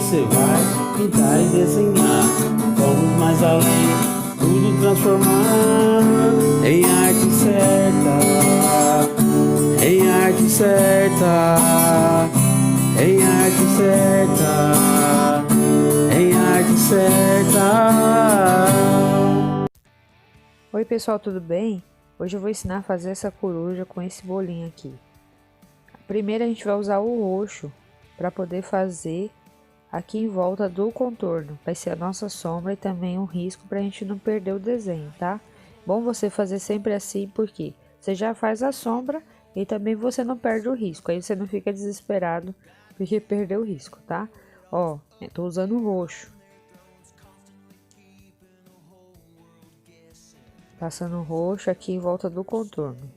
você vai pintar e desenhar. Vamos mais além, tudo transformar em arte certa, em arte certa, em arte certa, em arte certa. Oi pessoal, tudo bem? Hoje eu vou ensinar a fazer essa coruja com esse bolinho aqui. Primeiro a gente vai usar o roxo para poder fazer aqui em volta do contorno. Vai ser a nossa sombra e também um risco para a gente não perder o desenho, tá? Bom você fazer sempre assim, porque você já faz a sombra e também você não perde o risco. Aí você não fica desesperado porque perdeu o risco, tá? Ó, eu tô usando o roxo. Passando roxo aqui em volta do contorno.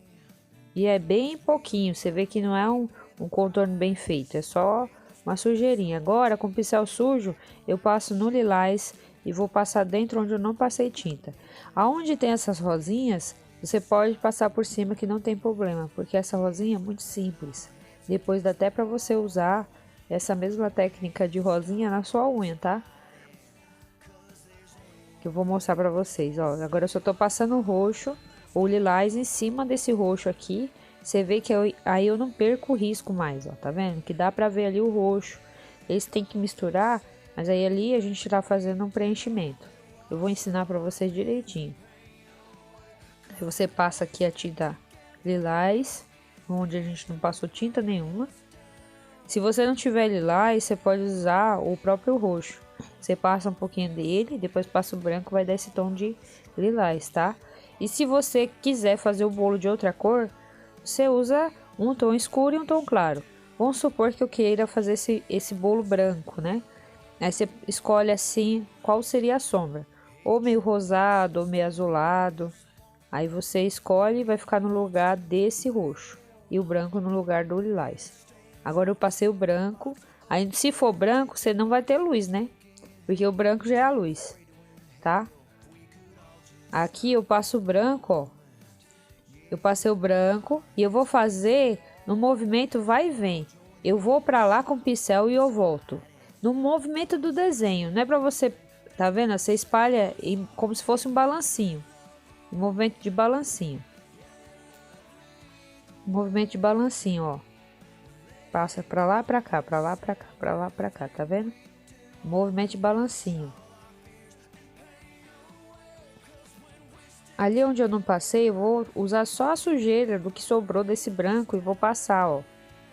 E é bem pouquinho, você vê que não é um contorno bem feito, é só uma sujeirinha. Agora com o pincel sujo eu passo no lilás e vou passar dentro onde eu não passei tinta. Aonde tem essas rosinhas, você pode passar por cima que não tem problema, porque essa rosinha é muito simples. Depois dá até para você usar essa mesma técnica de rosinha na sua unha, tá? Que eu vou mostrar pra vocês, ó. Agora eu só tô passando o roxo, o lilás em cima desse roxo aqui. Você vê que aí eu não perco o risco mais, ó. Tá vendo? Que dá pra ver ali o roxo. Eles tem que misturar, mas aí ali a gente tá fazendo um preenchimento. Eu vou ensinar pra vocês direitinho. Se você passa aqui a tinta lilás, onde a gente não passou tinta nenhuma. Se você não tiver lilás, você pode usar o próprio roxo. Você passa um pouquinho dele, depois passa o branco, vai dar esse tom de lilás, tá? E se você quiser fazer o bolo de outra cor, você usa um tom escuro e um tom claro. Vamos supor que eu queira fazer esse bolo branco, né? Aí você escolhe assim qual seria a sombra. Ou meio rosado, ou meio azulado. Aí você escolhe e vai ficar no lugar desse roxo. E o branco no lugar do lilás. Agora eu passei o branco. Aí se for branco, você não vai ter luz, né? Porque o branco já é a luz, tá? Aqui eu passo o branco, ó. Eu passei o branco e eu vou fazer no movimento vai e vem. Eu vou pra lá com o pincel e eu volto. No movimento do desenho, não é pra você... Tá vendo? Você espalha como se fosse um balancinho. Um movimento de balancinho. Um movimento de balancinho, ó. Passa pra lá, pra cá, pra lá, pra cá, pra lá, pra cá, tá vendo? Movimento de balancinho. Ali onde eu não passei, eu vou usar só a sujeira do que sobrou desse branco e vou passar, ó.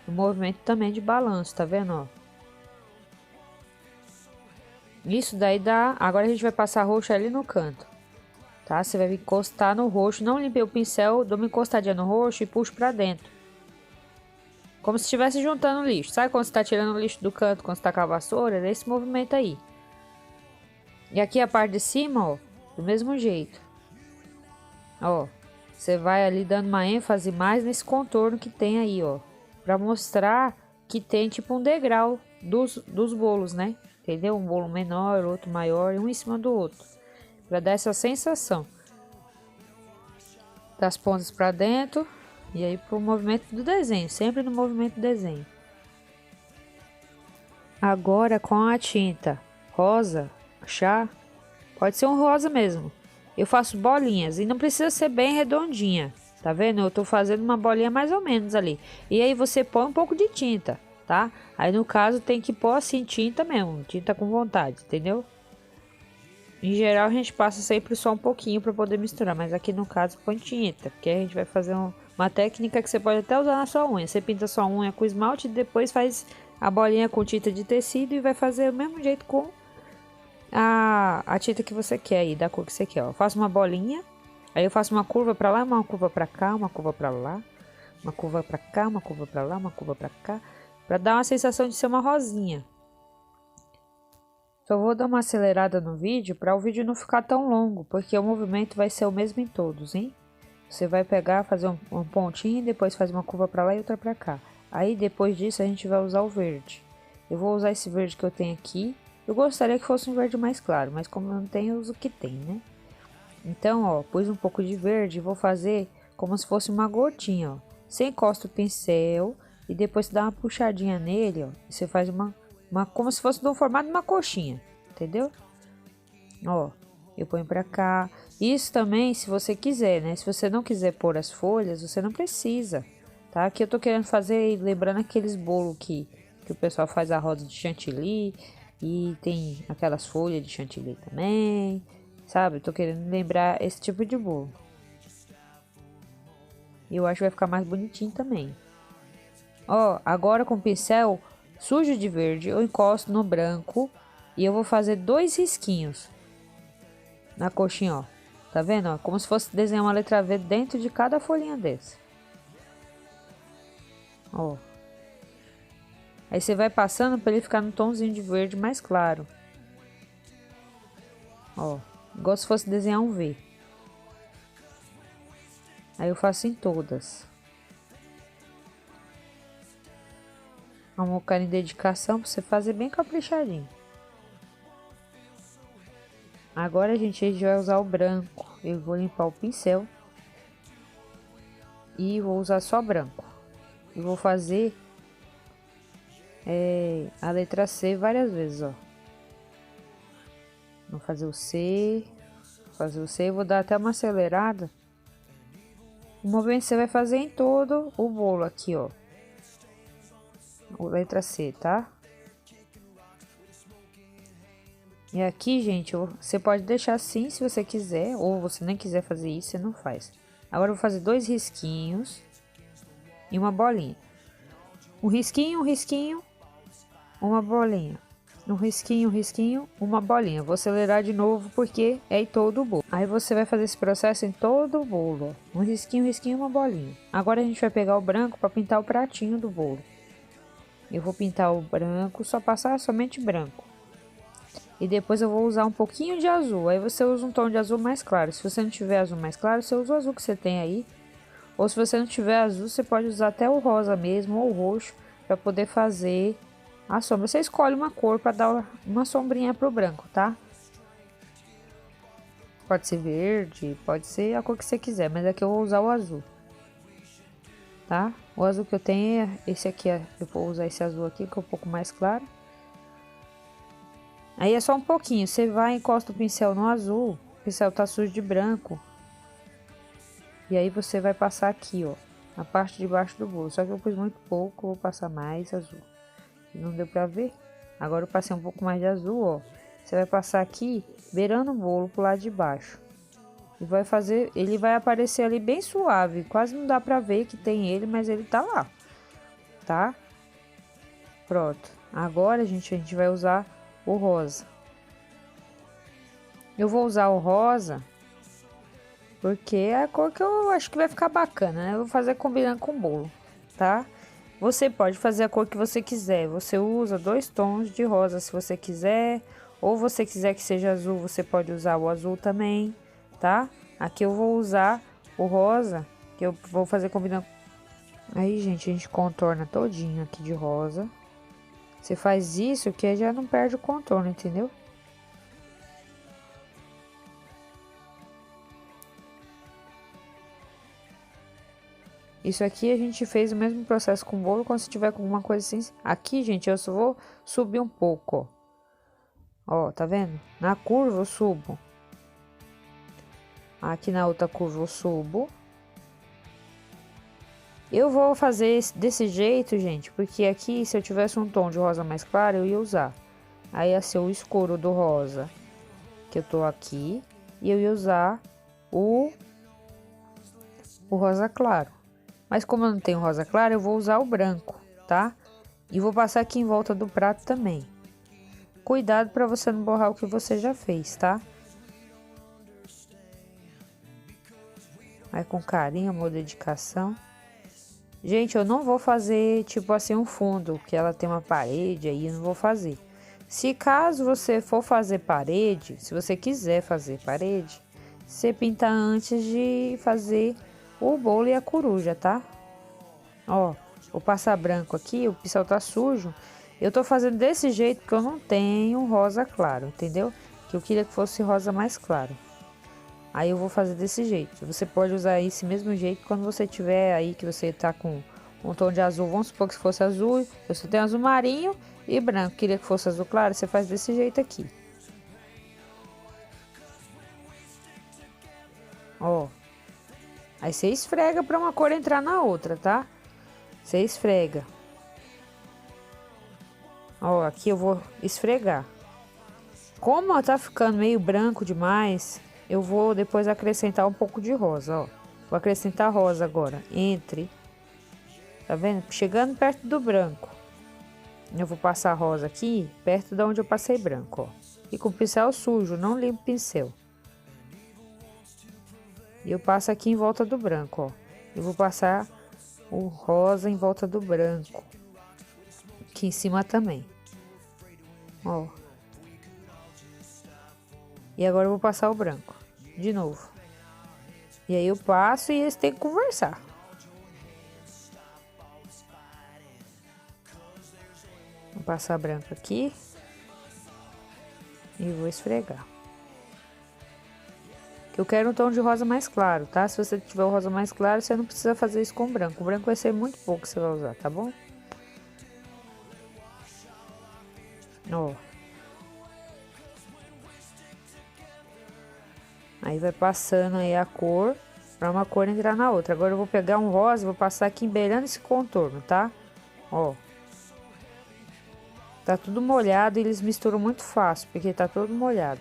O movimento também de balanço, tá vendo, ó? Isso daí dá... Agora a gente vai passar roxo ali no canto, tá? Você vai encostar no roxo, não limpei o pincel, dou uma encostadinha no roxo e puxo pra dentro. Como se estivesse juntando lixo. Sabe quando você tá tirando o lixo do canto, quando você tá com a vassoura? É esse movimento aí. E aqui a parte de cima, ó, do mesmo jeito. Ó, você vai ali dando uma ênfase mais nesse contorno que tem aí, ó. Pra mostrar que tem tipo um degrau dos bolos, né? Entendeu? Um bolo menor, outro maior, um em cima do outro. Pra dar essa sensação. Das pontas pra dentro. E aí pro movimento do desenho, sempre no movimento do desenho. Agora com a tinta rosa, chá, pode ser um rosa mesmo. Eu faço bolinhas e não precisa ser bem redondinha, tá vendo? Eu tô fazendo uma bolinha mais ou menos ali. E aí você põe um pouco de tinta, tá? Aí no caso tem que pôr assim tinta mesmo, tinta com vontade, entendeu? Em geral a gente passa sempre só um pouquinho para poder misturar, mas aqui no caso põe tinta, porque a gente vai fazer uma técnica que você pode até usar na sua unha. Você pinta sua unha com esmalte e depois faz a bolinha com tinta de tecido e vai fazer do mesmo jeito com a tinta que você quer aí, da cor que você quer, ó. Eu faço uma bolinha, aí eu faço uma curva para lá, uma curva para cá, uma curva para lá, uma curva para cá, uma curva para lá, uma curva para cá, para dar uma sensação de ser uma rosinha. Só vou dar uma acelerada no vídeo para o vídeo não ficar tão longo, porque o movimento vai ser o mesmo em todos, hein? Você vai pegar, fazer um pontinho e depois faz uma curva para lá e outra para cá. Aí depois disso a gente vai usar o verde. Eu vou usar esse verde que eu tenho aqui. Eu gostaria que fosse um verde mais claro, mas como eu não tenho, eu uso o que tem, né? Então, ó, pus um pouco de verde e vou fazer como se fosse uma gotinha, ó. Você encosta o pincel e depois você dá uma puxadinha nele, ó. E você faz uma como se fosse no formato de uma coxinha, entendeu? Ó, eu ponho pra cá. Isso também, se você quiser, né? Se você não quiser pôr as folhas, você não precisa, tá? Aqui eu tô querendo fazer, lembrando aqueles bolos que o pessoal faz a roda de chantilly. E tem aquelas folhas de chantilly também, sabe? Tô querendo lembrar esse tipo de bolo. E eu acho que vai ficar mais bonitinho também. Ó, agora com o pincel sujo de verde, eu encosto no branco e eu vou fazer 2 risquinhos na coxinha, ó. Tá vendo, ó? Como se fosse desenhar uma letra V dentro de cada folhinha desse. Ó. Aí você vai passando para ele ficar no tomzinho de verde mais claro. Ó, igual se fosse desenhar um V. Aí eu faço em todas. Amor, carinho e dedicação pra você fazer bem caprichadinho. Agora, gente, a gente vai usar o branco. Eu vou limpar o pincel. E vou usar só branco. E vou fazer a letra C várias vezes, ó. Vou fazer o C. Fazer o C. Vou dar até uma acelerada. O movimento você vai fazer em todo o bolo aqui, ó. Letra C, tá? E aqui, gente, você pode deixar assim se você quiser, ou você nem quiser fazer isso, você não faz. Agora eu vou fazer 2 risquinhos e uma bolinha. Um risquinho, uma bolinha. Um risquinho, uma bolinha. Vou acelerar de novo porque é em todo o bolo. Aí você vai fazer esse processo em todo o bolo, ó. Um risquinho, uma bolinha. Agora a gente vai pegar o branco para pintar o pratinho do bolo. Eu vou pintar o branco, só passar somente branco. E depois eu vou usar um pouquinho de azul. Aí você usa um tom de azul mais claro. Se você não tiver azul mais claro, você usa o azul que você tem aí. Ou se você não tiver azul, você pode usar até o rosa mesmo ou o roxo para poder fazer a sombra. Você escolhe uma cor para dar uma sombrinha pro branco, tá? Pode ser verde, pode ser a cor que você quiser, mas aqui eu vou usar o azul. Tá? O azul que eu tenho é esse aqui, eu vou usar esse azul aqui que é um pouco mais claro. Aí é só um pouquinho, você vai e encosta o pincel no azul, o pincel tá sujo de branco. E aí você vai passar aqui, ó, na parte de baixo do bolo. Só que eu pus muito pouco, vou passar mais azul. Não deu pra ver? Agora eu passei um pouco mais de azul, ó. Você vai passar aqui, beirando o bolo pro lado de baixo. E vai fazer, ele vai aparecer ali bem suave, quase não dá pra ver que tem ele, mas ele tá lá, tá? Pronto. Agora, gente, a gente vai usar o rosa. Eu vou usar o rosa porque é a cor que eu acho que vai ficar bacana, né? Eu vou fazer combinando com o bolo, tá? Você pode fazer a cor que você quiser. Você usa 2 tons de rosa se você quiser, ou você quiser que seja azul, você pode usar o azul também, tá? Aqui eu vou usar o rosa, que eu vou fazer combinando. Aí, gente, a gente contorna todinho aqui de rosa. Você faz isso que já não perde o contorno, entendeu? Isso aqui a gente fez o mesmo processo com o bolo, quando você tiver com alguma coisa assim. Aqui, gente, eu só vou subir um pouco, ó. Ó, tá vendo? Na curva eu subo. Aqui na outra curva eu subo. Eu vou fazer desse jeito, gente, porque aqui se eu tivesse um tom de rosa mais claro, eu ia usar. Aí ia ser o escuro do rosa, que eu tô aqui, e eu ia usar o rosa claro. Mas como eu não tenho rosa claro, eu vou usar o branco, tá? E vou passar aqui em volta do prato também. Cuidado para você não borrar o que você já fez, tá? Aí com carinho, amor, dedicação. Gente, eu não vou fazer tipo assim um fundo, que ela tem uma parede aí, eu não vou fazer. Se caso você for fazer parede, se você quiser fazer parede, você pinta antes de fazer o bolo e a coruja, tá? Ó, vou passar branco aqui, o pincel tá sujo. Eu tô fazendo desse jeito porque eu não tenho rosa claro, entendeu? Que eu queria que fosse rosa mais claro. Aí eu vou fazer desse jeito. Você pode usar esse mesmo jeito quando você tiver aí, que você tá com um tom de azul, vamos supor que fosse azul, eu só tenho azul marinho e branco, queria que fosse azul claro, você faz desse jeito aqui. Ó, aí você esfrega para uma cor entrar na outra, tá? Você esfrega. Ó, aqui eu vou esfregar. Como tá ficando meio branco demais, eu vou depois acrescentar um pouco de rosa, ó. Vou acrescentar rosa agora, tá vendo? Chegando perto do branco. Eu vou passar rosa aqui, perto de onde eu passei branco, ó. E com o pincel sujo, não limpo o pincel. E eu passo aqui em volta do branco, ó. Eu vou passar o rosa em volta do branco. Aqui em cima também. Ó. E agora eu vou passar o branco. De novo. E aí eu passo e eles têm que conversar. Vou passar branco aqui. E vou esfregar. Eu quero um tom de rosa mais claro, tá? Se você tiver o rosa mais claro, você não precisa fazer isso com branco. O branco vai ser muito pouco que você vai usar, tá bom? Ó. Aí vai passando aí a cor, pra uma cor entrar na outra. Agora eu vou pegar um rosa e vou passar aqui beirando esse contorno, tá? Ó. Tá tudo molhado e eles misturam muito fácil, porque tá todo molhado.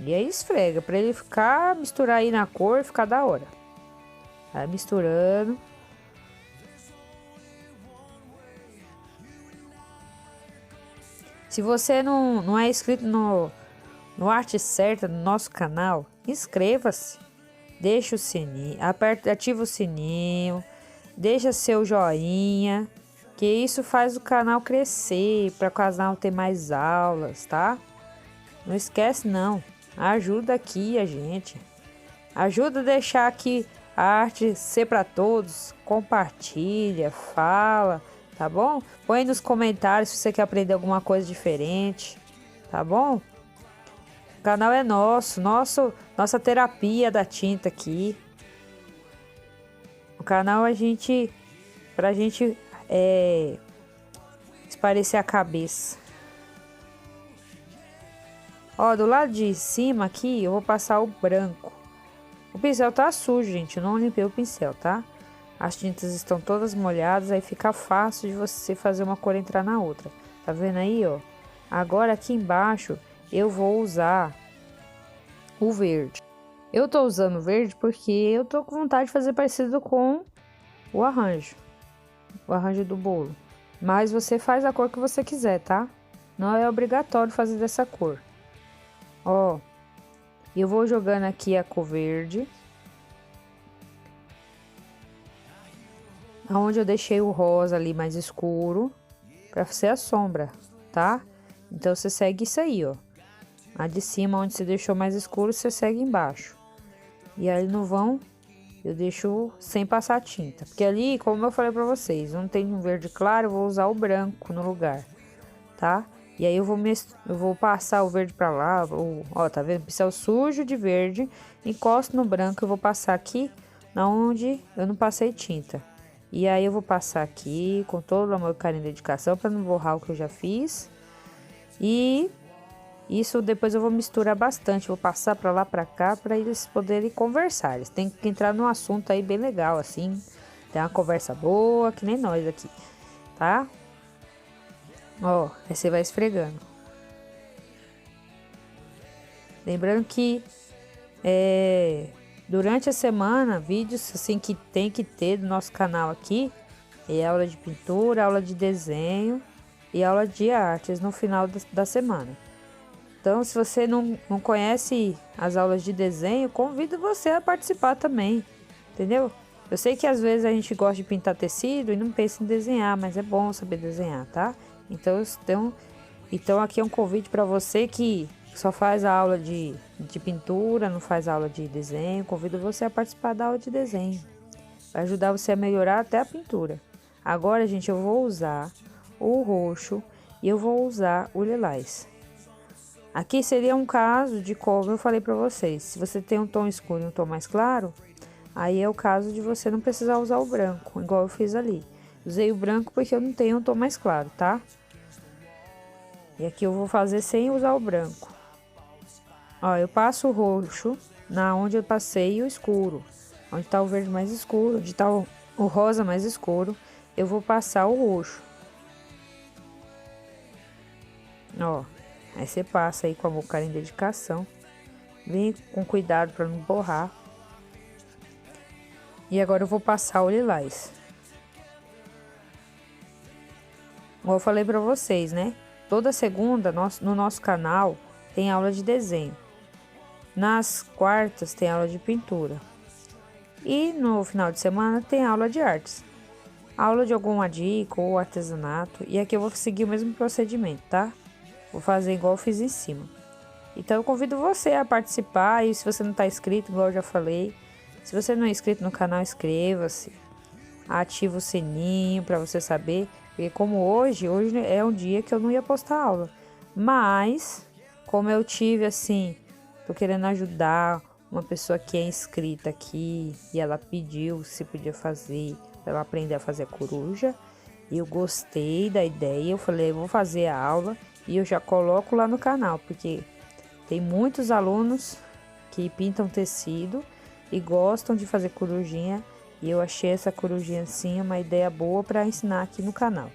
E aí esfrega, pra ele ficar, misturar aí na cor, ficar da hora. Vai misturando. Se você não é inscrito no Arte Certa, no nosso canal, inscreva-se. Deixa o sininho, ativa o sininho, deixa seu joinha, que isso faz o canal crescer, para o canal ter mais aulas, tá? Não esquece não. Ajuda aqui a gente. Ajuda a deixar aqui a arte ser para todos. Compartilha, fala, tá bom? Põe nos comentários se você quer aprender alguma coisa diferente, tá bom? O canal é nossa terapia da tinta aqui. O canal pra gente espairecer a cabeça. Ó, do lado de cima aqui, eu vou passar o branco. O pincel tá sujo, gente, eu não limpei o pincel, tá? As tintas estão todas molhadas, aí fica fácil de você fazer uma cor entrar na outra. Tá vendo aí, ó? Agora aqui embaixo, eu vou usar o verde. Eu tô usando o verde porque eu tô com vontade de fazer parecido com o arranjo do bolo. Mas você faz a cor que você quiser, tá? Não é obrigatório fazer dessa cor. Ó, eu vou jogando aqui a cor verde. Onde eu deixei o rosa ali mais escuro, pra ser a sombra, tá? Então, você segue isso aí, ó. A de cima, onde você deixou mais escuro, você segue embaixo. E aí, no vão, eu deixo sem passar tinta. Porque ali, como eu falei pra vocês, não tem um verde claro, eu vou usar o branco no lugar, tá? E aí, eu vou passar o verde pra lá, ó, tá vendo? Pincel sujo de verde, encosto no branco, eu vou passar aqui, na onde eu não passei tinta. E aí, eu vou passar aqui, com todo o amor, carinho e dedicação, pra não borrar o que eu já fiz. E isso depois eu vou misturar bastante, vou passar pra lá, pra cá, pra eles poderem conversar. Eles têm que entrar num assunto aí bem legal, assim, ter uma conversa boa, que nem nós aqui, tá? Ó, aí você vai esfregando. Lembrando que durante a semana, vídeos assim que tem que ter do nosso canal aqui, é aula de pintura, aula de desenho e aula de artes no final da semana. Então, se você não conhece as aulas de desenho, convido você a participar também, entendeu? Eu sei que às vezes a gente gosta de pintar tecido e não pensa em desenhar, mas é bom saber desenhar, tá? Então aqui é um convite para você que só faz a aula de pintura, não faz aula de desenho. Convido você a participar da aula de desenho. Vai ajudar você a melhorar até a pintura. Agora, gente, eu vou usar o roxo e eu vou usar o lilás. Aqui seria um caso de como eu falei pra vocês. Se você tem um tom escuro e um tom mais claro, aí é o caso de você não precisar usar o branco, igual eu fiz ali. Usei o branco porque eu não tenho um tom mais claro, tá? E aqui eu vou fazer sem usar o branco. Ó, eu passo o roxo na onde eu passei o escuro. Onde tá o verde mais escuro, onde tá o rosa mais escuro, eu vou passar o roxo. Ó, aí você passa aí com amor, carinho e dedicação. Vem com cuidado para não borrar. E agora eu vou passar o lilás. Como eu falei para vocês, né? Toda segunda no nosso canal tem aula de desenho. Nas quartas tem aula de pintura. E no final de semana tem aula de artes. Aula de alguma dica ou artesanato. E aqui eu vou seguir o mesmo procedimento, tá? Vou fazer igual eu fiz em cima. Então eu convido você a participar. E se você não está inscrito, igual eu já falei, se você não é inscrito no canal, inscreva-se. Ativa o sininho para você saber. Porque como hoje é um dia que eu não ia postar aula. Mas, como eu tive assim, tô querendo ajudar uma pessoa que é inscrita aqui. E ela pediu se podia fazer, para ela aprender a fazer a coruja. E eu gostei da ideia, eu falei, eu vou fazer a aula. E eu já coloco lá no canal, porque tem muitos alunos que pintam tecido e gostam de fazer corujinha. E eu achei essa corujinha assim uma ideia boa para ensinar aqui no canal.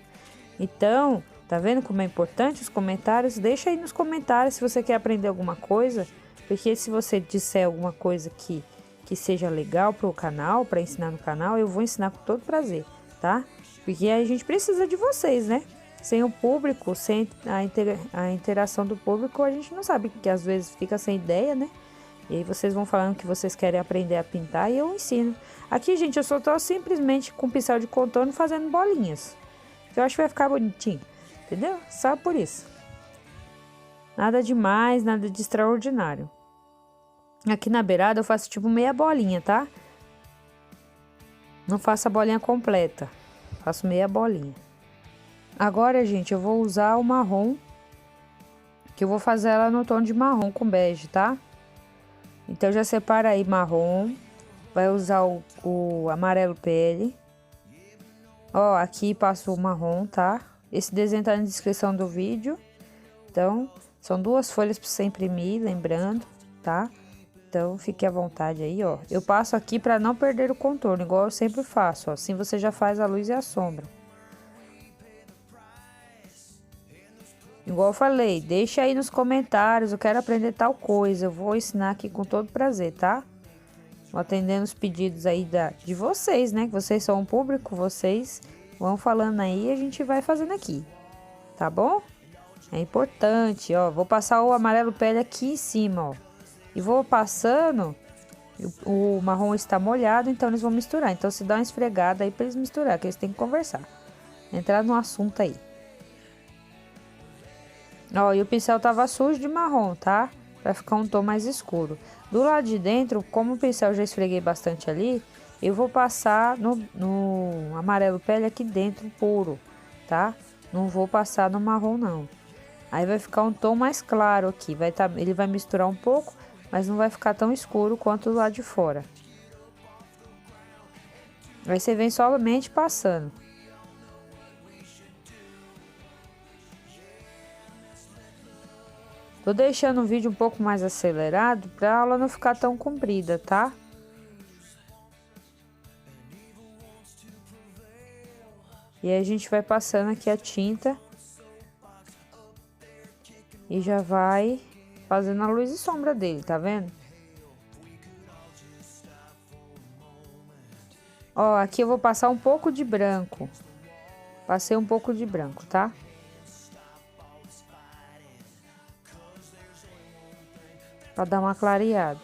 Então, tá vendo como é importante os comentários? Deixa aí nos comentários se você quer aprender alguma coisa. Porque se você disser alguma coisa que seja legal para o canal, para ensinar no canal, eu vou ensinar com todo prazer, tá? Porque a gente precisa de vocês, né? Sem o público, sem a interação do público, a gente não sabe, que às vezes fica sem ideia, né? E aí vocês vão falando que vocês querem aprender a pintar e eu ensino. Aqui, gente, eu só tô simplesmente com pincel de contorno fazendo bolinhas. Que eu acho que vai ficar bonitinho, entendeu? Só por isso. Nada demais, nada de extraordinário. Aqui na beirada eu faço tipo meia bolinha, tá? Não faço a bolinha completa. Faço meia bolinha. Agora, gente, eu vou usar o marrom. Que eu vou fazer ela no tom de marrom com bege, tá? Então, já separa aí marrom. Vai usar o amarelo pele. Ó, aqui passo o marrom, tá? Esse desenho tá na descrição do vídeo. Então, são 2 folhas para você imprimir, lembrando, tá? Então, fique à vontade aí, ó. Eu passo aqui para não perder o contorno, igual eu sempre faço, ó. Assim você já faz a luz e a sombra. Igual eu falei, deixa aí nos comentários, eu quero aprender tal coisa. Eu vou ensinar aqui com todo prazer, tá? Vou atendendo os pedidos aí de vocês, né? Que vocês são um público, vocês vão falando aí e a gente vai fazendo aqui, tá bom? É importante, ó. Vou passar o amarelo pele aqui em cima, ó. E vou passando, o marrom está molhado, então eles vão misturar. Então, se dá uma esfregada aí para eles misturar, que eles têm que conversar. Entrar no assunto aí. Ó, e o pincel tava sujo de marrom, tá? Pra ficar um tom mais escuro. Do lado de dentro, como o pincel já esfreguei bastante ali, eu vou passar no amarelo pele aqui dentro puro, tá? Não vou passar no marrom, não. Aí vai ficar um tom mais claro aqui. Ele vai misturar um pouco, mas não vai ficar tão escuro quanto do lado de fora. Aí você vem somente passando. Tô deixando o vídeo um pouco mais acelerado para a aula não ficar tão comprida, tá? E aí a gente vai passando aqui a tinta. E já vai fazendo a luz e sombra dele, tá vendo? Ó, aqui eu vou passar um pouco de branco. Passei um pouco de branco, tá? Pra dar uma clareada.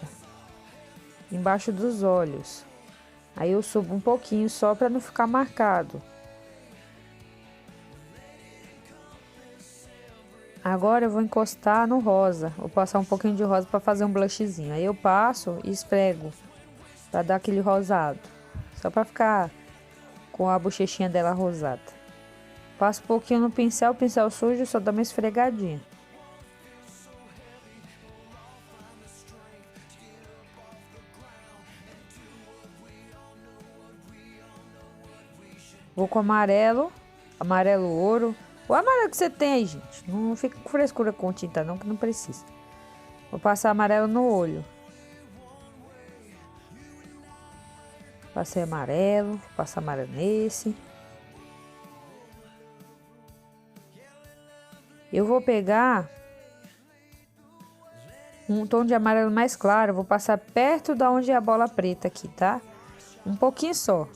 Embaixo dos olhos. Aí eu subo um pouquinho só pra não ficar marcado. Agora eu vou encostar no rosa. Vou passar um pouquinho de rosa pra fazer um blushzinho. Aí eu passo e esfrego. Pra dar aquele rosado. Só pra ficar com a bochechinha dela rosada. Passo um pouquinho no pincel, pincel sujo, só dá uma esfregadinha. Vou com amarelo, amarelo ouro. O amarelo que você tem aí, gente. Não fica com frescura com tinta não, que não precisa. Vou passar amarelo no olho. Passei amarelo, vou passar amarelo nesse. Eu vou pegar um tom de amarelo mais claro, vou passar perto da onde é a bola preta aqui, tá? Um pouquinho só.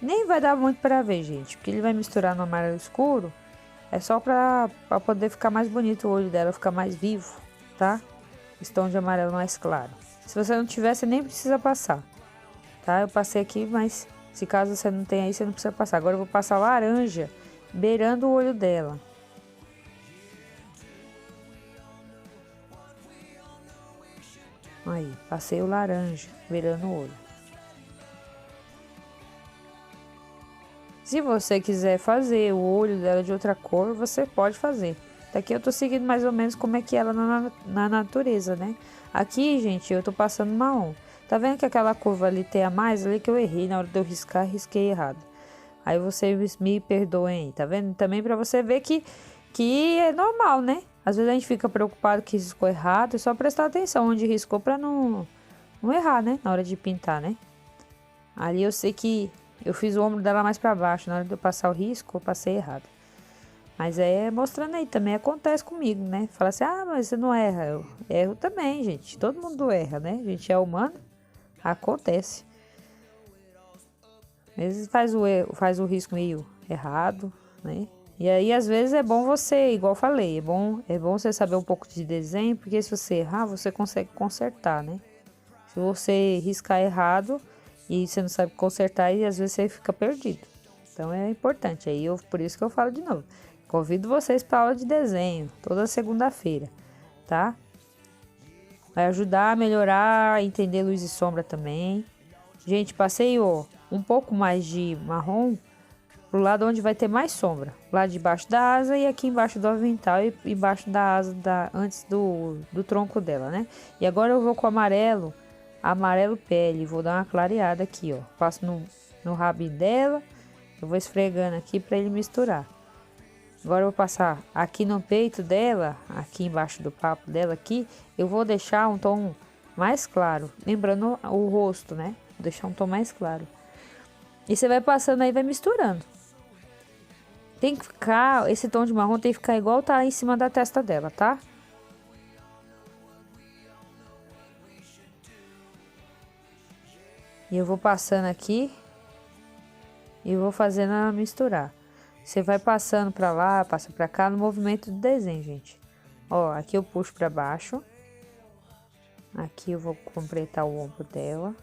Nem vai dar muito pra ver, gente, porque ele vai misturar no amarelo escuro. É só pra poder ficar mais bonito o olho dela, ficar mais vivo, tá? Esse tom de amarelo mais claro. Se você não tiver, você nem precisa passar, tá? Eu passei aqui, mas se caso você não tem aí, você não precisa passar. Agora eu vou passar laranja, beirando o olho dela. Aí, passei o laranja, beirando o olho. Se você quiser fazer o olho dela de outra cor, você pode fazer. Daqui eu tô seguindo mais ou menos como é que ela na natureza, né? Aqui, gente, eu tô passando marrom. Tá vendo que aquela curva ali tem a mais ali que eu errei na hora de eu riscar, risquei errado. Aí vocês me perdoem aí, tá vendo? Também pra você ver que é normal, né? Às vezes a gente fica preocupado que riscou errado, é só prestar atenção onde riscou pra não errar, né? Na hora de pintar, né? Ali eu sei que eu fiz o ombro dela mais pra baixo, na hora de eu passar o risco, eu passei errado. Mas é mostrando aí, também acontece comigo, né? Fala assim, ah, mas você não erra. Eu erro também, gente. Todo mundo erra, né? A gente é humano, acontece. Às vezes faz o risco meio errado, né? E aí, às vezes, é bom você, igual eu falei, é bom você saber um pouco de desenho, porque se você errar, você consegue consertar, né? Se você riscar errado e você não sabe consertar, e às vezes você fica perdido. Então é importante. Aí por isso que eu falo de novo. Convido vocês para aula de desenho, toda segunda-feira, tá? Vai ajudar a melhorar, a entender luz e sombra também. Gente, passei um pouco mais de marrom pro lado onde vai ter mais sombra. Lá debaixo da asa e aqui embaixo do avental e embaixo da asa, antes do tronco dela, né? E agora eu vou com amarelo pele. Vou dar uma clareada aqui, ó. Passo no rabinho dela. Eu vou esfregando aqui para ele misturar. Agora eu vou passar aqui no peito dela, aqui embaixo do papo dela aqui. Eu vou deixar um tom mais claro. Lembrando o rosto, né? Vou deixar um tom mais claro. E você vai passando aí, vai misturando. Tem que ficar, esse tom de marrom tem que ficar igual tá em cima da testa dela, tá? E eu vou passando aqui e vou fazendo ela misturar. Você vai passando pra lá, passa pra cá no movimento do desenho, gente. Ó, aqui eu puxo pra baixo. Aqui eu vou completar o ombro dela.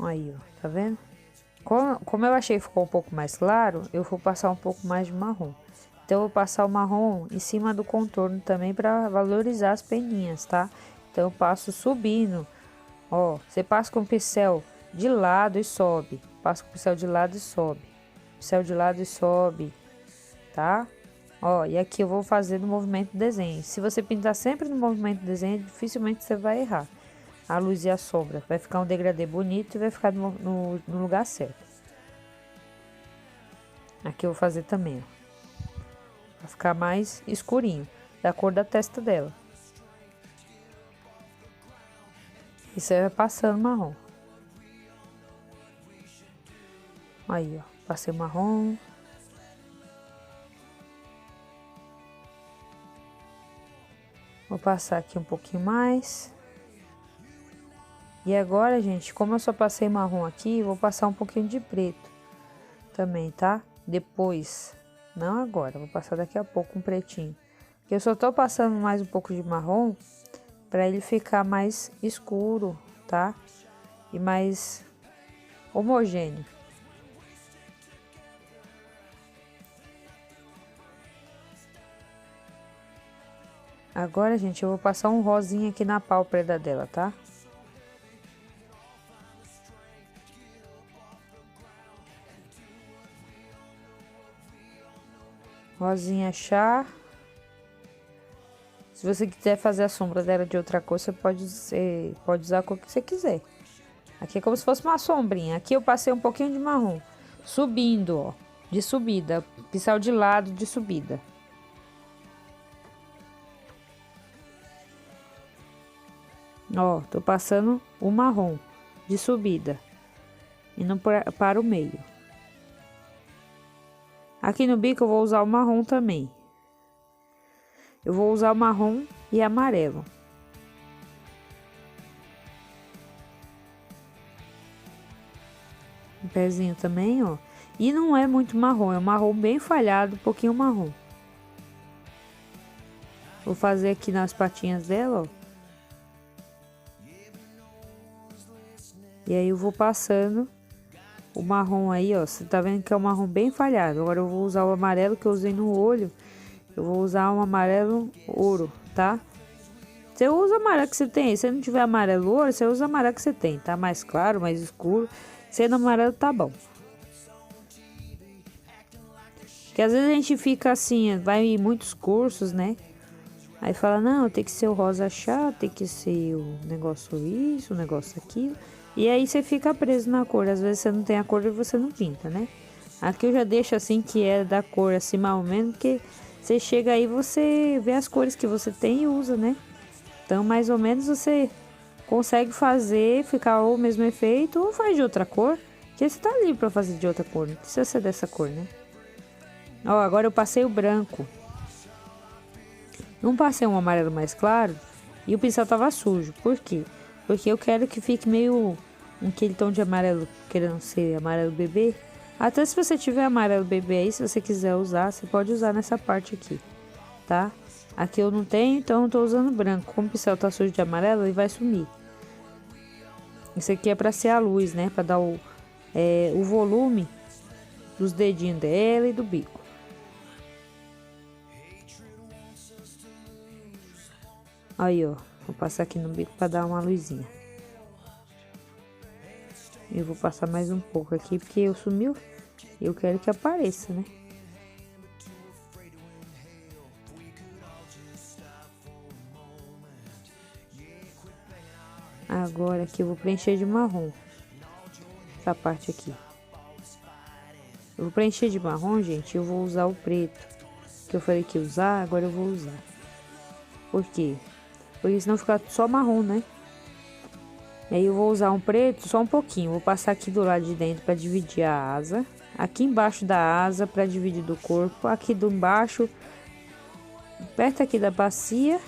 Aí, ó, tá vendo? Como eu achei que ficou um pouco mais claro, eu vou passar um pouco mais de marrom. Então, eu vou passar o marrom em cima do contorno também para valorizar as peninhas, tá? Então, eu passo subindo. Ó, você passa com o pincel de lado e sobe. Passa com o pincel de lado e sobe. Pincel de lado e sobe, tá? Ó, e aqui eu vou fazer no movimento do desenho. Se você pintar sempre no movimento do desenho, dificilmente você vai errar a luz e a sombra. Vai ficar um degradê bonito e vai ficar no lugar certo. Aqui eu vou fazer também, ó. Vai ficar mais escurinho, da cor da testa dela. E você vai passando marrom. Aí, ó, passei o marrom. Vou passar aqui um pouquinho mais. E agora, gente, como eu só passei marrom aqui, vou passar um pouquinho de preto também, tá? Depois, não agora, vou passar daqui a pouco um pretinho. Eu só tô passando mais um pouco de marrom para ele ficar mais escuro, tá? E mais homogêneo. Agora, gente, eu vou passar um rosinha aqui na pálpebra dela, tá? rosinha chá. Se você quiser fazer a sombra dela de outra cor, você pode usar a cor que você quiser. Aqui é como se fosse uma sombrinha. Aqui eu passei um pouquinho de marrom, subindo, ó, de subida, pincel de lado de subida. Ó, tô passando o marrom de subida, indo para o meio. Aqui no bico eu vou usar o marrom também. Eu vou usar o marrom e amarelo. Um pezinho também, ó. E não é muito marrom, é um marrom bem falhado, um pouquinho marrom. Vou fazer aqui nas patinhas dela, ó. E aí eu vou passando o marrom aí, ó. Você tá vendo que é um marrom bem falhado. Agora eu vou usar o amarelo que eu usei no olho. Eu vou usar um amarelo ouro, tá? Você usa o amarelo que você tem. Se não tiver amarelo ouro, você usa o amarelo que você tem, tá? Mais claro, mais escuro. Sendo amarelo, tá bom. Porque às vezes a gente fica assim, vai em muitos cursos, né? Aí fala, não, tem que ser o rosa chá, tem que ser o negócio isso, o negócio aquilo. E aí você fica preso na cor. Às vezes você não tem a cor e você não pinta, né? Aqui eu já deixo assim que é da cor assim mais ou menos, porque você chega aí, você vê as cores que você tem e usa, né? Então mais ou menos você consegue fazer, ficar o mesmo efeito ou faz de outra cor. Porque você tá livre pra fazer de outra cor, não precisa ser dessa cor, né? Ó, agora eu passei o branco. Não passei um amarelo mais claro e o pincel tava sujo. Por quê? Porque eu quero que fique meio aquele tom de amarelo, querendo ser amarelo bebê. Até se você tiver amarelo bebê aí, se você quiser usar, você pode usar nessa parte aqui, tá? Aqui eu não tenho, então eu tô usando branco. Como o pincel tá sujo de amarelo, ele vai sumir. Isso aqui é pra ser a luz, né? Pra dar o volume dos dedinhos dela e do bico. Aí, ó. Vou passar aqui no bico pra dar uma luzinha. Eu vou passar mais um pouco aqui, porque eu sumiu. E eu quero que apareça, né? Agora aqui eu vou preencher de marrom. Essa parte aqui. Eu vou preencher de marrom, gente. Eu vou usar o preto. Que eu falei que ia usar, agora eu vou usar. Por quê? Porque senão fica só marrom, né? E aí eu vou usar um preto só um pouquinho. Vou passar aqui do lado de dentro para dividir a asa. Aqui embaixo da asa para dividir do corpo. Aqui do embaixo, perto aqui da bacia.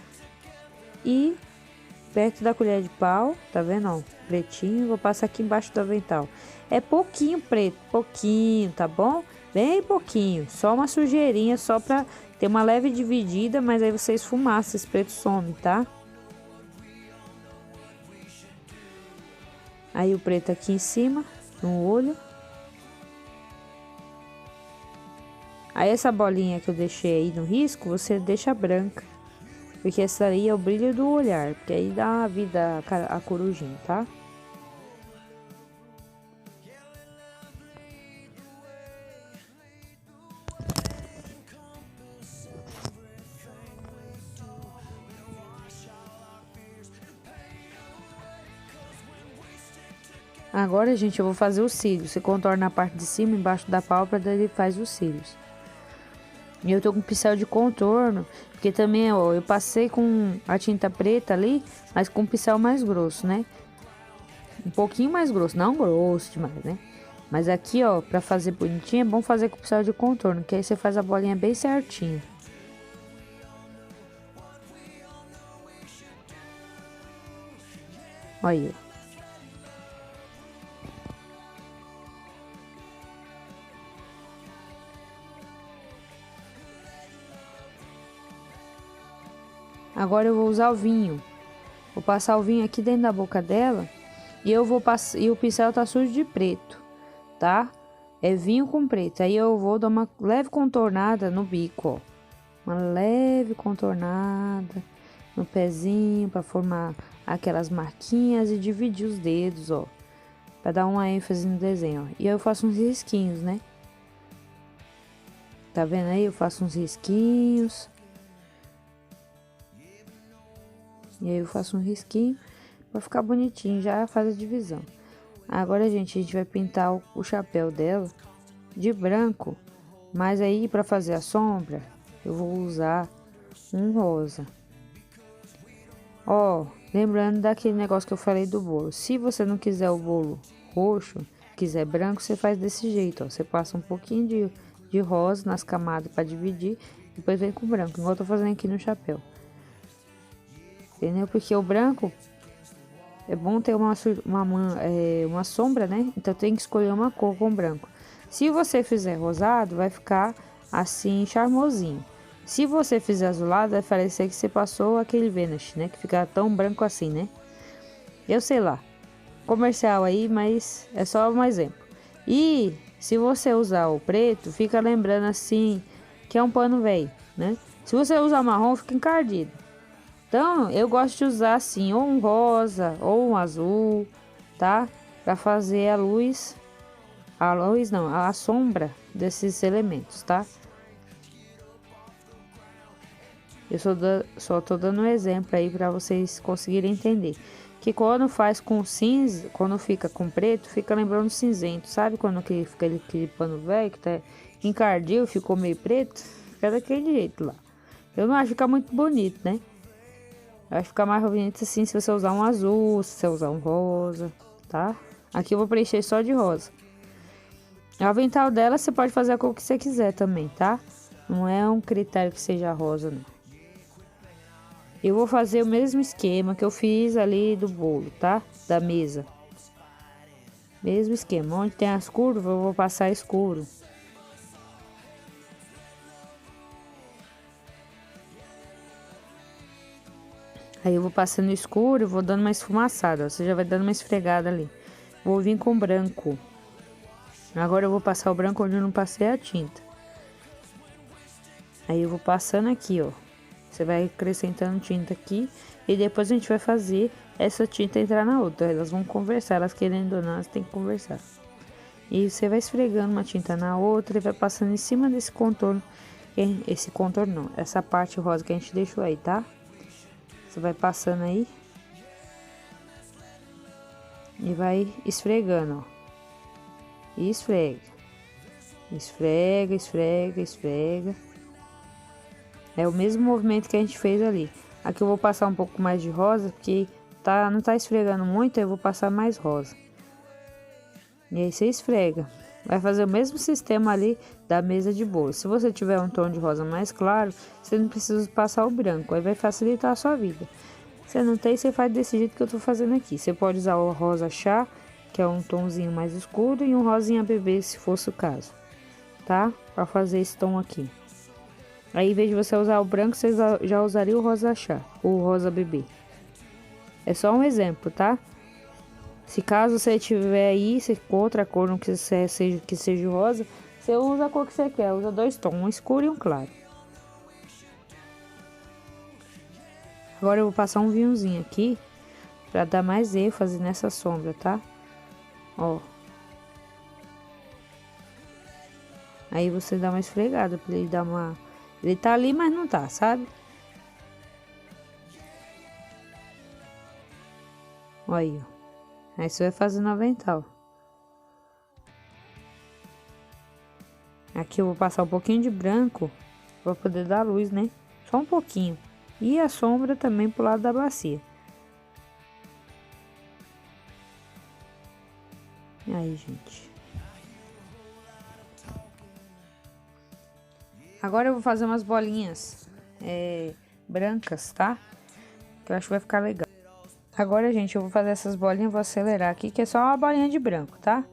E perto da colher de pau. Tá vendo, ó? Pretinho. Vou passar aqui embaixo do avental. É pouquinho preto, pouquinho, tá bom? Bem pouquinho. Só uma sujeirinha, só para ter uma leve dividida. Mas aí você esfumaça, esse preto some, tá? Aí o preto aqui em cima, no olho. Aí essa bolinha que eu deixei aí no risco, você deixa branca. Porque essa aí é o brilho do olhar, porque aí dá uma vida a corujinha, tá? Agora, gente, eu vou fazer os cílios. Você contorna a parte de cima, embaixo da pálpebra, daí ele faz os cílios. E eu tô com pincel de contorno, porque também, ó, eu passei com a tinta preta ali, mas com um pincel mais grosso, né? Um pouquinho mais grosso, não grosso demais, né? Mas aqui, ó, pra fazer bonitinho, é bom fazer com pincel de contorno, que aí você faz a bolinha bem certinha. Olha aí, ó. Agora eu vou usar o vinho. Vou passar o vinho aqui dentro da boca dela. E eu vou passar. E o pincel tá sujo de preto, tá? É vinho com preto. Aí eu vou dar uma leve contornada no bico, ó. Uma leve contornada no pezinho para formar aquelas marquinhas e dividir os dedos, ó. Para dar uma ênfase no desenho, ó. E aí eu faço uns risquinhos, né? Tá vendo aí? Eu faço uns risquinhos. E aí eu faço um risquinho pra ficar bonitinho, já faz a divisão. Agora, gente, a gente vai pintar o chapéu dela de branco. Mas aí, pra fazer a sombra, eu vou usar um rosa. Ó, lembrando daquele negócio que eu falei do bolo. Se você não quiser o bolo roxo, quiser branco, você faz desse jeito, ó. Você passa um pouquinho de rosa nas camadas para dividir, depois vem com o branco, igual eu tô fazendo aqui no chapéu. Entendeu? Porque o branco é bom ter uma sombra, né? Então tem que escolher uma cor com branco. Se você fizer rosado, vai ficar assim charmosinho. Se você fizer azulado, vai parecer que você passou aquele Vanish, né? Que fica tão branco assim, né? Eu sei lá. Comercial aí, mas é só um exemplo. E se você usar o preto, fica lembrando assim que é um pano velho, né? Se você usar marrom, fica encardido. Então, eu gosto de usar assim, ou um rosa, ou um azul, tá? Pra fazer a luz não, a sombra desses elementos, tá? Eu só tô dando um exemplo aí para vocês conseguirem entender. Que quando faz com cinza, quando fica com preto, fica lembrando cinzento. Sabe quando fica aquele pano velho que tá encardido, ficou meio preto? Fica daquele jeito lá. Eu não acho ficar muito bonito, né? Vai ficar mais bonito assim se você usar um azul, se você usar um rosa, tá? Aqui eu vou preencher só de rosa. O avental dela você pode fazer a cor que você quiser também, tá? Não é um critério que seja rosa, não. Eu vou fazer o mesmo esquema que eu fiz ali do bolo, tá? Da mesa. Mesmo esquema. Onde tem as curvas, eu vou passar escuro. Aí eu vou passando escuro e vou dando uma esfumaçada. Você já vai dando uma esfregada ali. Vou vir com branco. Agora eu vou passar o branco onde eu não passei a tinta. Aí eu vou passando aqui, ó. Você vai acrescentando tinta aqui. E depois a gente vai fazer essa tinta entrar na outra. Elas vão conversar. Elas querendo ou não, elas têm que conversar. E você vai esfregando uma tinta na outra e vai passando em cima desse contorno. Esse contorno não. Essa parte rosa que a gente deixou aí, tá? Você vai passando aí. E vai esfregando, ó. E esfrega. Esfrega, esfrega, esfrega. É o mesmo movimento que a gente fez ali. Aqui eu vou passar um pouco mais de rosa, porque não tá esfregando muito, eu vou passar mais rosa. E aí você esfrega. Vai fazer o mesmo sistema ali da mesa de bolo. Se você tiver um tom de rosa mais claro, você não precisa passar o branco. Aí vai facilitar a sua vida. Se não tem, você faz desse jeito que eu tô fazendo aqui. Você pode usar o rosa chá, que é um tomzinho mais escuro, e um rosinha bebê, se fosse o caso. Tá? Pra fazer esse tom aqui. Aí, em vez de você usar o branco, você já usaria o rosa chá, o rosa bebê. É só um exemplo, tá? Se caso você tiver aí, se outra cor não que seja rosa, você usa a cor que você quer. Usa dois tons, um escuro e um claro. Agora eu vou passar um vinhozinho aqui, pra dar mais ênfase nessa sombra, tá? Ó. Aí você dá uma esfregada pra ele dar uma... Ele tá ali, mas não tá, sabe? Olha aí, ó. Aí você vai fazendo o avental. Aqui eu vou passar um pouquinho de branco pra poder dar luz, né? Só um pouquinho. E a sombra também pro lado da bacia. Aí, gente. Agora eu vou fazer umas bolinhas brancas, tá? Que eu acho que vai ficar legal. Agora, gente, eu vou fazer essas bolinhas, vou acelerar aqui, que é só uma bolinha de branco, tá?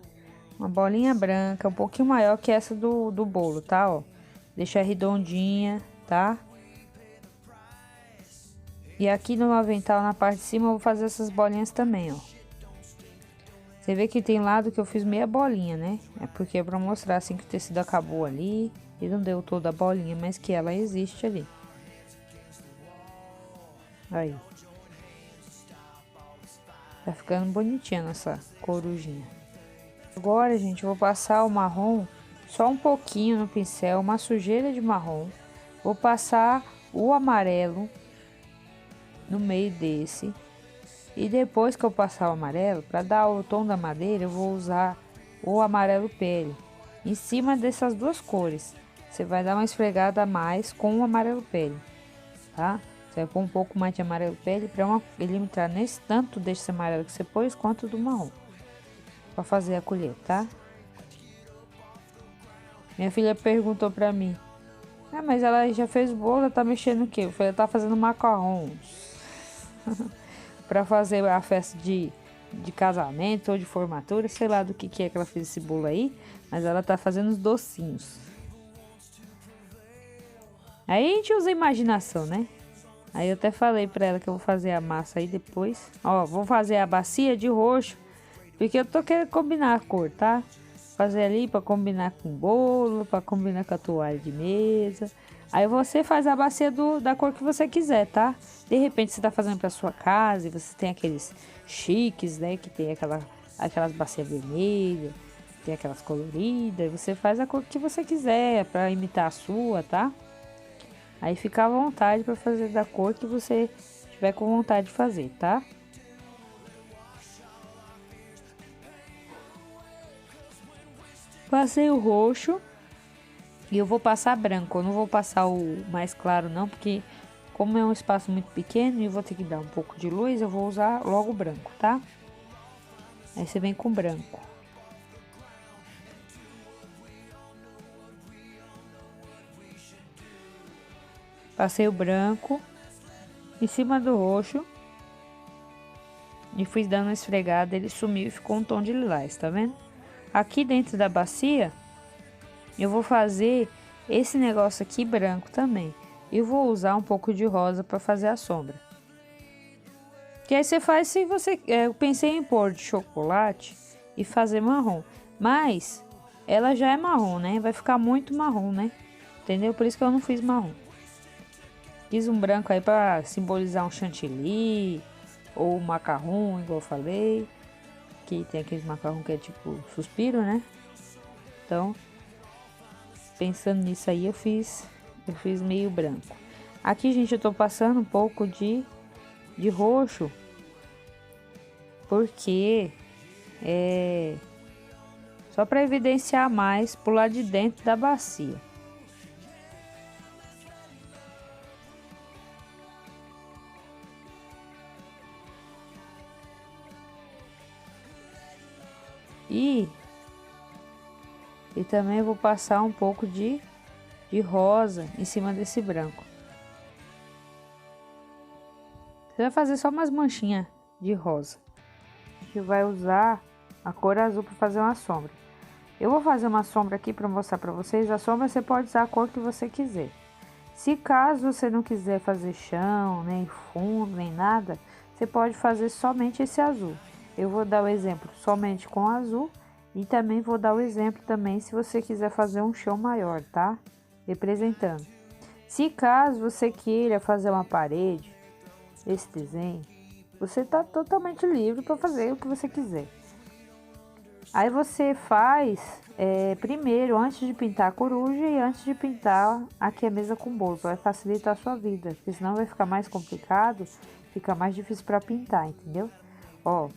Uma bolinha branca, um pouquinho maior que essa do bolo, tá? Ó, deixa redondinha, tá? E aqui no avental, na parte de cima, eu vou fazer essas bolinhas também, ó. Você vê que tem lado que eu fiz meia bolinha, né? É porque é pra mostrar assim que o tecido acabou ali e não deu toda a bolinha, mas que ela existe ali. Aí. Tá ficando bonitinha nossa corujinha. Agora, gente, eu vou passar o marrom só um pouquinho no pincel, uma sujeira de marrom. Vou passar o amarelo no meio desse. E depois que eu passar o amarelo, para dar o tom da madeira, eu vou usar o amarelo pele em cima dessas duas cores. Você vai dar uma esfregada a mais com o amarelo pele, tá? Você vai pôr um pouco mais de amarelo pele para ele entrar nesse tanto desse amarelo que você pôs quanto do marrom, para fazer a colher, tá? Minha filha perguntou para mim: "Ah, mas ela já fez bolo, tá mexendo no quê?" Eu falei: "Tá fazendo macarrons." Para fazer a festa de casamento ou de formatura, sei lá do que é que ela fez esse bolo aí, mas ela tá fazendo os docinhos. Aí a gente usa a imaginação, né? Aí eu até falei pra ela que eu vou fazer a massa aí depois. Ó, vou fazer a bacia de roxo, porque eu tô querendo combinar a cor, tá? Fazer ali pra combinar com o bolo, pra combinar com a toalha de mesa. Aí você faz a bacia da cor que você quiser, tá? De repente você tá fazendo pra sua casa e você tem aqueles chiques, né? Que tem aquelas bacias vermelhas, tem aquelas coloridas. E você faz a cor que você quiser pra imitar a sua, tá? Aí fica à vontade para fazer da cor que você tiver com vontade de fazer, tá? Passei o roxo e eu vou passar branco. Eu não vou passar o mais claro não, porque como é um espaço muito pequeno e eu vou ter que dar um pouco de luz, eu vou usar logo o branco, tá? Aí você vem com branco. Passei o branco em cima do roxo e fui dando uma esfregada, ele sumiu e ficou um tom de lilás, tá vendo? Aqui dentro da bacia eu vou fazer esse negócio aqui branco também. Eu vou usar um pouco de rosa para fazer a sombra. Que aí você faz se você... eu pensei em pôr de chocolate e fazer marrom, mas ela já é marrom, né? Vai ficar muito marrom, né? Entendeu? Por isso que eu não fiz marrom. Fiz um branco aí para simbolizar um chantilly ou um macarrão, igual eu falei. Que tem aqueles macarrão que é tipo suspiro, né? Então, pensando nisso aí, eu fiz meio branco. Aqui, gente, eu tô passando um pouco de roxo, porque é só para evidenciar mais pro lado de dentro da bacia. E também vou passar um pouco de rosa em cima desse branco. Você vai fazer só umas manchinhas de rosa. A gente vai usar a cor azul para fazer uma sombra. Eu vou fazer uma sombra aqui para mostrar para vocês. A sombra você pode usar a cor que você quiser. Se caso você não quiser fazer chão, nem fundo, nem nada, você pode fazer somente esse azul. Eu vou dar o exemplo somente com azul e também vou dar o exemplo também se você quiser fazer um chão maior, tá? Representando. Se caso você queira fazer uma parede, esse desenho, você tá totalmente livre para fazer o que você quiser. Aí você faz primeiro, antes de pintar a coruja e antes de pintar aqui a mesa com bolo, vai facilitar a sua vida, porque senão vai ficar mais complicado, fica mais difícil para pintar, entendeu? Ó,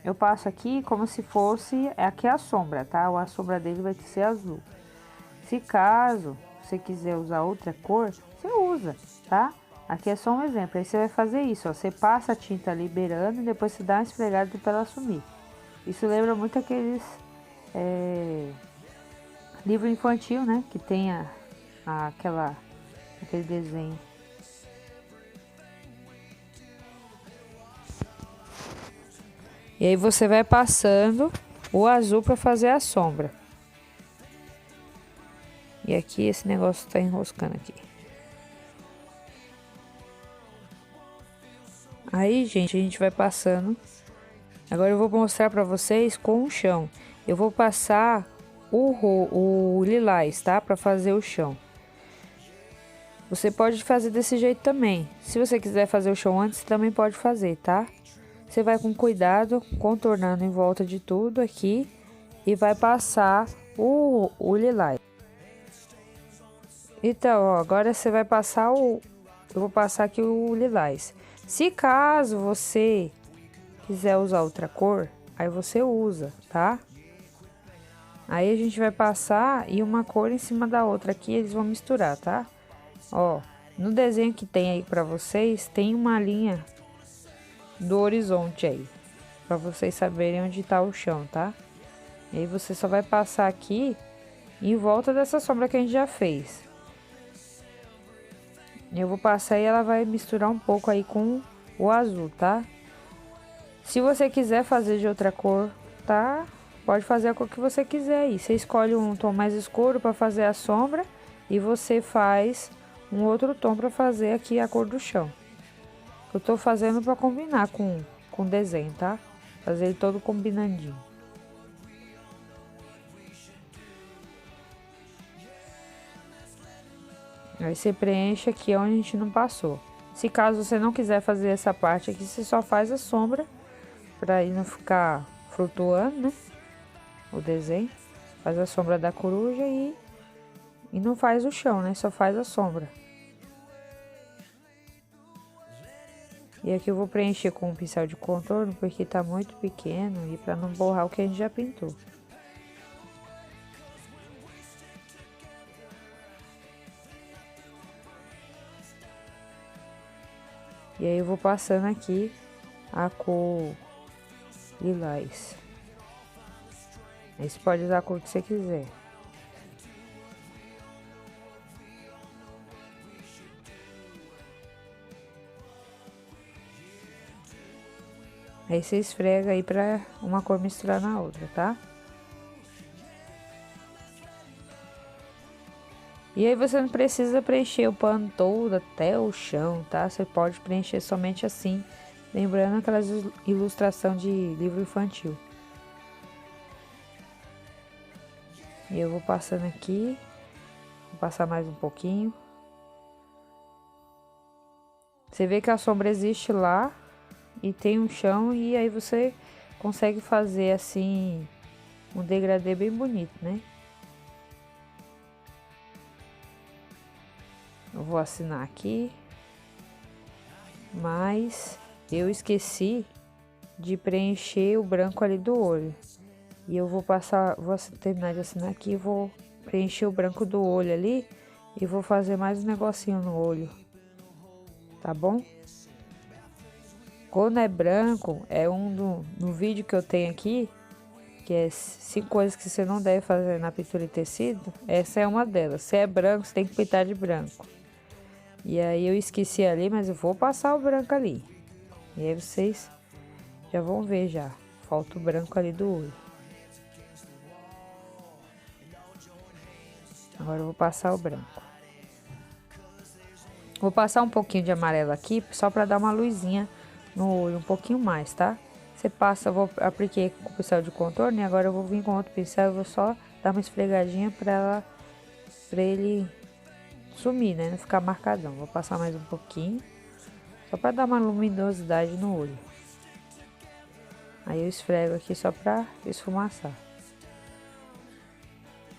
eu passo aqui como se fosse, aqui a sombra, tá? A sombra dele vai ser azul. Se caso você quiser usar outra cor, você usa, tá? Aqui é só um exemplo, aí você vai fazer isso, ó, você passa a tinta liberando e depois você dá uma esfregada para ela sumir. Isso lembra muito aqueles livro infantil, né? Que tem aquele desenho. E aí você vai passando o azul para fazer a sombra. E aqui esse negócio tá enroscando aqui. Aí, gente, a gente vai passando. Agora eu vou mostrar para vocês com o chão. Eu vou passar o lilás, tá? Para fazer o chão. Você pode fazer desse jeito também. Se você quiser fazer o chão antes, também pode fazer, tá? Você vai com cuidado, contornando em volta de tudo aqui. E vai passar o lilás. Então, ó, agora você vai passar eu vou passar aqui o lilás. Se caso você quiser usar outra cor, aí você usa, tá? Aí a gente vai passar e uma cor em cima da outra aqui, eles vão misturar, tá? Ó, no desenho que tem aí pra vocês, tem uma linha do horizonte aí, pra vocês saberem onde tá o chão, tá? E aí você só vai passar aqui em volta dessa sombra que a gente já fez. Eu vou passar e ela vai misturar um pouco aí com o azul, tá? Se você quiser fazer de outra cor, tá? Pode fazer a cor que você quiser aí. Você escolhe um tom mais escuro para fazer a sombra e você faz um outro tom para fazer aqui a cor do chão. Eu tô fazendo para combinar com o desenho, tá? Fazer ele todo combinandinho. Aí você preenche aqui onde a gente não passou. Se caso você não quiser fazer essa parte aqui, você só faz a sombra, para aí não ficar flutuando, né? O desenho. Faz a sombra da coruja e não faz o chão, né? Só faz a sombra. E aqui eu vou preencher com um pincel de contorno, porque tá muito pequeno e para não borrar o que a gente já pintou. E aí eu vou passando aqui a cor lilás. Aí você pode usar a cor que você quiser. Aí você esfrega aí pra uma cor misturar na outra, tá? E aí você não precisa preencher o pano todo até o chão, tá? Você pode preencher somente assim, lembrando aquelas ilustração de livro infantil. E eu vou passando aqui, vou passar mais um pouquinho. Você vê que a sombra existe lá e tem um chão e aí você consegue fazer assim um degradê bem bonito, né? Eu vou assinar aqui, mas eu esqueci de preencher o branco ali do olho. E eu vou terminar de assinar aqui, vou preencher o branco do olho ali e vou fazer mais um negocinho no olho, tá bom? Quando é branco, é no vídeo que eu tenho aqui, que é 5 coisas que você não deve fazer na pintura em tecido, essa é uma delas. Se é branco, você tem que pintar de branco. E aí eu esqueci ali, mas eu vou passar o branco ali. E aí vocês já vão ver já. Falta o branco ali do olho. Agora eu vou passar o branco. Vou passar um pouquinho de amarelo aqui, só para dar uma luzinha no olho, um pouquinho mais, tá? Você passa, eu apliquei com o pincel de contorno e agora eu vou vir com outro pincel e vou só dar uma esfregadinha para ele sumir, né? Não ficar marcadão. Vou passar mais um pouquinho, só para dar uma luminosidade no olho. Aí eu esfrego aqui só para esfumaçar.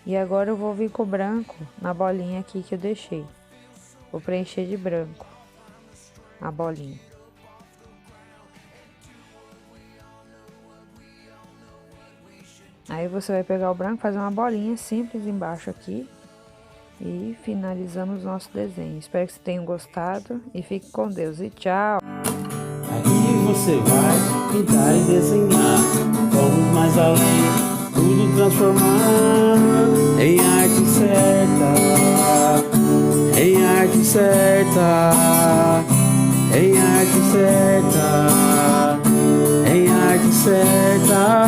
E agora eu vou vir com o branco na bolinha aqui que eu deixei. Vou preencher de branco a bolinha. Aí você vai pegar o branco, fazer uma bolinha simples embaixo aqui. E finalizamos nosso desenho. Espero que vocês tenham gostado e fique com Deus e tchau! Aqui você vai pintar e desenhar, vamos mais além, tudo transformar em arte certa, em arte certa, em arte certa, em arte certa.